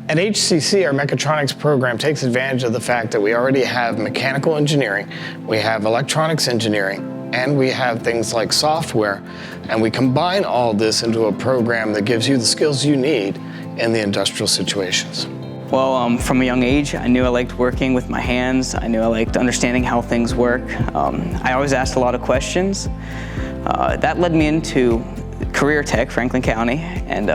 At HCC, our mechatronics program takes advantage of the fact that we already have mechanical engineering, we have electronics engineering, and we have things like software, and we combine all this into a program that gives you the skills you need in the industrial situations. Well, from a young age, I knew I liked working with my hands. I knew I liked understanding how things work. I always asked a lot of questions. That led me into career tech, Franklin County, and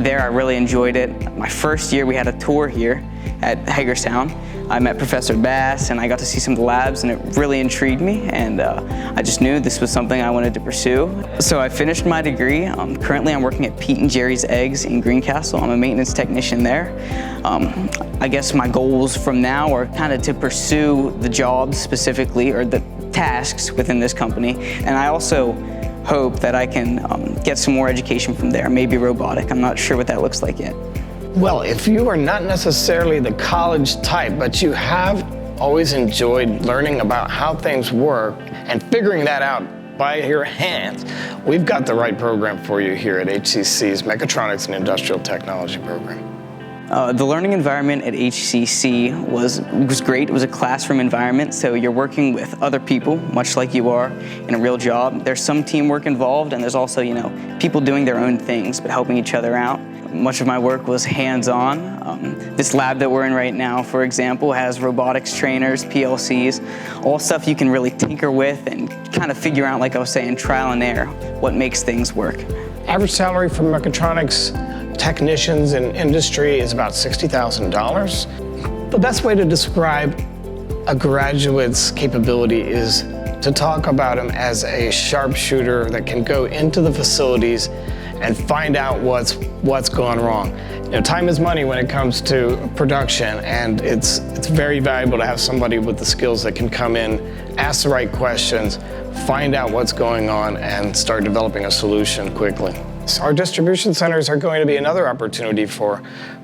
there I really enjoyed it. My first year we had a tour here at Hagerstown. I met Professor Bass and I got to see some of the labs, and it really intrigued me, and I just knew this was something I wanted to pursue. So I finished my degree. Currently I'm working at Pete and Jerry's Eggs in Greencastle. I'm a maintenance technician there. I guess my goals from now are kind of to pursue the jobs specifically, or the tasks within this company, and I also hope that I can get some more education from there, maybe robotic. I'm not sure what that looks like yet. Well, if you are not necessarily the college type, but you have always enjoyed learning about how things work and figuring that out by your hands, we've got the right program for you here at HCC's Mechatronics and Industrial Technology program. The learning environment at HCC was great. It was a classroom environment, so you're working with other people, much like you are in a real job. There's some teamwork involved, and there's also, people doing their own things, but helping each other out. Much of my work was hands-on. This lab that we're in right now, for example, has robotics trainers, PLCs, all stuff you can really tinker with and kind of figure out, like I was saying, trial and error, what makes things work. Average salary for mechatronics technicians in industry is about $60,000. The best way to describe a graduate's capability is to talk about him as a sharpshooter that can go into the facilities and find out what's going wrong. Time is money when it comes to production, and it's very valuable to have somebody with the skills that can come in, ask the right questions, find out what's going on, and start developing a solution quickly. So our distribution centers are going to be another opportunity for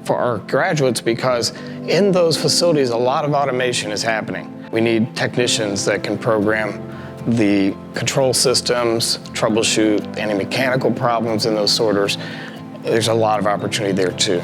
our graduates, because in those facilities a lot of automation is happening. We need technicians that can program the control systems, troubleshoot any mechanical problems in those sorters. There's a lot of opportunity there too.